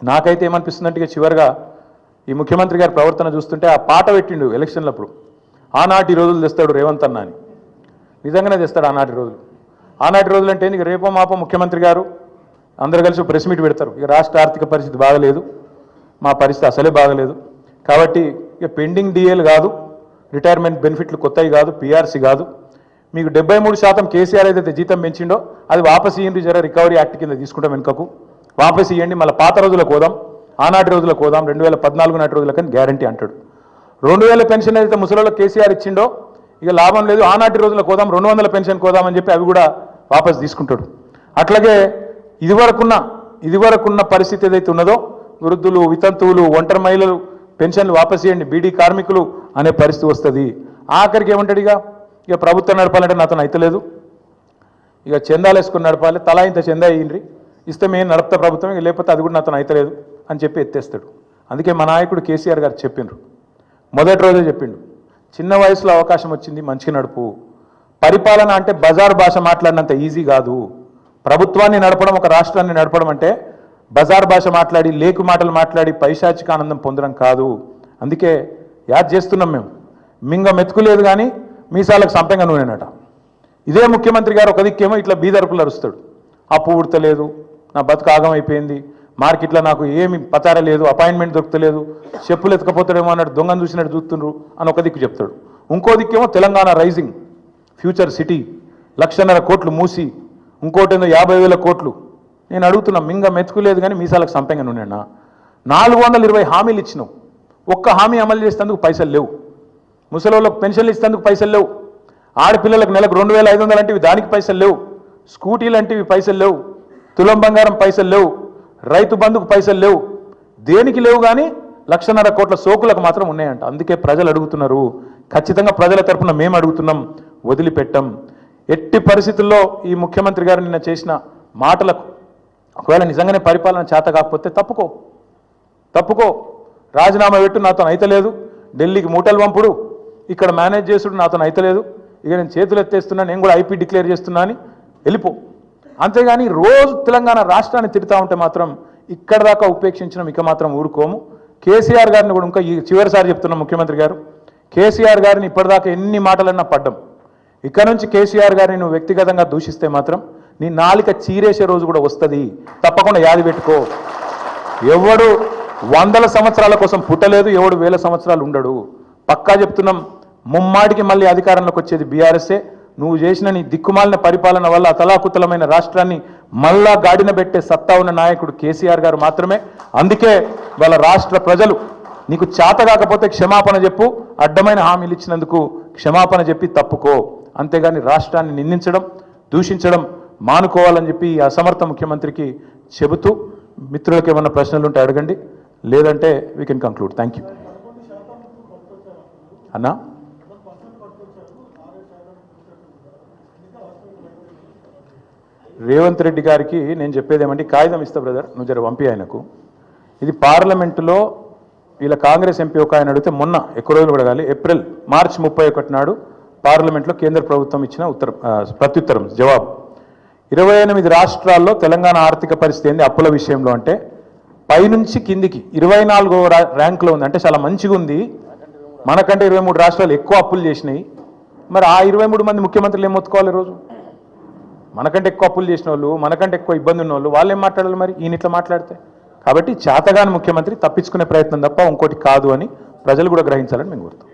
నాకైతే ఏమనిపిస్తుందంటే చివరిగా ఈ ముఖ్యమంత్రి గారి ప్రవర్తన చూస్తుంటే ఆ పాట పెట్టిండు ఎలక్షన్లప్పుడు, ఆనాటి రోజులు తెస్తాడు రేవంత్ అన్న అని. నిజంగానే తెస్తాడు ఆనాటి రోజులు. ఆనాటి రోజులు అంటే ఇక రేపో మాపో ముఖ్యమంత్రి గారు అందరు కలిసి ప్రెస్ మీట్ పెడతారు, ఇక రాష్ట్ర ఆర్థిక పరిస్థితి బాగలేదు, మా పరిస్థితి అసలే బాగలేదు, కాబట్టి ఇక పెండింగ్ డిఏలు కాదు, రిటైర్మెంట్ బెనిఫిట్లు కొత్తవి కాదు, పిఆర్సీ కాదు, మీకు 73% కేసీఆర్ ఏదైతే జీతం పెంచిండో అది వాపస్ ఇయ్యండి, జర రికవరీ యాక్ట్ కింద తీసుకుంటాం వెనుకకు, వాపస్ ఇవ్వండి, మళ్ళీ పాత రోజులకు పోదాం, ఆనాటి రోజులకు పోదాం, 2014 నాటి రోజులకని గ్యారంటీ అంటాడు. 2000 పెన్షన్ ఏదైతే ముసలిలో కేసీఆర్ ఇచ్చిండో ఇక లాభం లేదు, ఆనాటి రోజులకు పోదాం, 200 పెన్షన్ కోదామని చెప్పి అవి కూడా వాపస్ తీసుకుంటాడు. అట్లాగే ఇదివరకున్న పరిస్థితి ఏదైతే ఉన్నదో వృద్ధులు, వితంతువులు, ఒంటరి మహిళలు పెన్షన్లు వాపస్ ఇవ్వండి, బీడీ కార్మికులు అనే పరిస్థితి వస్తుంది. ఆఖరికి ఏమంటాడు, ఇక ప్రభుత్వం నడపాలంటే నాతో అయితలేదు, ఇక చందాలు వేసుకొని నడపాలి, తలా ఇంత చందా ఇయ్యండి, ఇస్తే మేము నడుపుతా ప్రభుత్వం, ఇక లేకపోతే అది కూడా నాతో అయితలేదు అని చెప్పి ఎత్తేస్తాడు. అందుకే మా నాయకుడు కేసీఆర్ గారు చెప్పిండ్రు, మొదటి రోజే చెప్పిండు, చిన్న వయసులో అవకాశం వచ్చింది, మంచిగా నడుపు. పరిపాలన అంటే బజార్ భాష మాట్లాడినంత ఈజీ కాదు. ప్రభుత్వాన్ని నడపడం, ఒక రాష్ట్రాన్ని నడపడం అంటే బజార్ భాష మాట్లాడి, లేకు మాటలు మాట్లాడి పైశాచిక ఆనందం పొందడం కాదు. అందుకే యాద్ చేస్తున్నాం మేము, మింగ మెతుకులేదు కానీ మీసాలకు సంపెంగ నూనెనట. ఇదే ముఖ్యమంత్రి గారు ఒక దిక్కేమో ఇట్లా బీదరుపులు అరుస్తాడు, అప్పు ఉడతలేదు, నా బతుకు ఆగమైపోయింది, మార్కెట్లో నాకు ఏమి పచార లేదు, అపాయింట్మెంట్ దొరకలేదు, చెప్పులు ఎత్తుకపోతాడేమో అన్నట్టు దొంగను చూసినట్టు చూస్తుండ్రు అని ఒక దిక్కు చెప్తాడు. ఇంకో దిక్కేమో తెలంగాణ రైజింగ్, ఫ్యూచర్ సిటీ, 1,50,000 కోట్లు మూసి, ఇంకోటేందో 50,000 కోట్లు. నేను అడుగుతున్నా, మింగ మెతుకులేదు కానీ మీసాలకు సంపెంగ నూనెనా? 420 హామీలు ఇచ్చినావు, ఒక్క హామీ అమలు చేసేందుకు పైసలు లేవు, ముసలోళ్ళకు పెన్షన్లు ఇస్తేందుకు పైసలు లేవు, ఆడపిల్లలకు నెలకు 2,500 అంటివి దానికి పైసలు లేవు, స్కూటీలు అంటివి పైసలు లేవు, తులం బంగారం పైసలు లేవు, రైతు బంధుకు పైసలు లేవు, దేనికి లేవు కానీ 1,50,000 కోట్ల సోకులకు మాత్రం ఉన్నాయంట. అందుకే ప్రజలు అడుగుతున్నారు, ఖచ్చితంగా ప్రజల తరఫున మేము అడుగుతున్నాం, వదిలిపెట్టం. ఎట్టి పరిస్థితుల్లో ఈ ముఖ్యమంత్రి గారు నిన్న చేసిన మాటలకు ఒకవేళ నిజంగానే పరిపాలన చేత కాకపోతే తప్పుకో, రాజీనామా పెట్టు, నాతో అయితలేదు, ఢిల్లీకి మూటలు పంపుడు, ఇక్కడ మేనేజ్ చేసుడు, నాతో అయితలేదు, ఇక నేను చేతులు ఎత్తేస్తున్నా, నేను కూడా ఐపీ డిక్లేర్ చేస్తున్నా అని వెళ్ళిపో. అంతేగాని రోజు తెలంగాణ రాష్ట్రాన్ని తిడతా ఉంటే మాత్రం ఇక్కడ దాకా ఉపేక్షించడం ఇక మాత్రం ఊరుకోము. కేసీఆర్ గారిని కూడా ఇంకా చివరిసారి చెప్తున్నాం, ముఖ్యమంత్రి గారు కేసీఆర్ గారిని ఇప్పటిదాకా ఎన్ని మాటలన్నా పడ్డం, ఇక్కడ నుంచి కేసీఆర్ గారిని నువ్వు వ్యక్తిగతంగా దూషిస్తే మాత్రం నీ నాలిక చీరేసే రోజు కూడా వస్తుంది, తప్పకుండా యాది పెట్టుకో. ఎవడు 100 సంవత్సరాల కోసం పుట్టలేదు, ఎవడు 1000 సంవత్సరాలు ఉండడు. పక్కా చెప్తున్నాం, ముమ్మాటికి మళ్ళీ అధికారంలోకి వచ్చేది బీఆర్ఎస్ఏ. నువ్వు చేసిన నీ దిక్కుమాలిన పరిపాలన వల్ల అతలాకుతలమైన రాష్ట్రాన్ని మళ్ళా గాడిన పెట్టే సత్తా ఉన్న నాయకుడు కేసీఆర్ గారు మాత్రమే. అందుకే వాళ్ళ రాష్ట్ర ప్రజలు నీకు చేత కాకపోతే క్షమాపణ చెప్పు, అడ్డమైన హామీలు ఇచ్చినందుకు క్షమాపణ చెప్పి తప్పుకో, అంతేగాని రాష్ట్రాన్ని నిందించడం, దూషించడం మానుకోవాలని చెప్పి ఈ అసమర్థ ముఖ్యమంత్రికి చెబుతూ, మిత్రులకు ఏమన్నా ప్రశ్నలు ఉంటే అడగండి, లేదంటే we can conclude. Thank you అన్నా. రేవంత్ రెడ్డి గారికి నేను చెప్పేది ఏమంటే, కాగితం ఇస్తా బ్రదర్, నువ్వు జర పంపి ఆయనకు. ఇది పార్లమెంటులో వీళ్ళ కాంగ్రెస్ ఎంపీ ఒక ఆయన అడిగితే మొన్న ఎక్కువ రోజులు కూడా కాలి, మార్చి 31 నాడు పార్లమెంట్లో కేంద్ర ప్రభుత్వం ఇచ్చిన ప్రత్యుత్తరం జవాబు. 28 రాష్ట్రాల్లో తెలంగాణ ఆర్థిక పరిస్థితి ఏంది అప్పుల విషయంలో అంటే, పైనుంచి కిందికి 24వ ర్యాంకులో ఉంది. అంటే చాలా మంచిగా ఉంది, మనకంటే 23 రాష్ట్రాలు ఎక్కువ అప్పులు చేసినాయి. మరి ఆ 23 మంది ముఖ్యమంత్రులు ఏం మొత్తుకోవాలి రోజు? మనకంటే ఎక్కువ అప్పులు చేసిన వాళ్ళు, మనకంటే ఎక్కువ ఇబ్బంది ఉన్న వాళ్ళు, వాళ్ళు ఏం మాట్లాడాలి మరి ఈయన ఇట్లా మాట్లాడితే? కాబట్టి చేతగాని ముఖ్యమంత్రి తప్పించుకునే ప్రయత్నం తప్ప ఇంకోటి కాదు అని ప్రజలు కూడా గ్రహించాలని మేము కోరుతాం.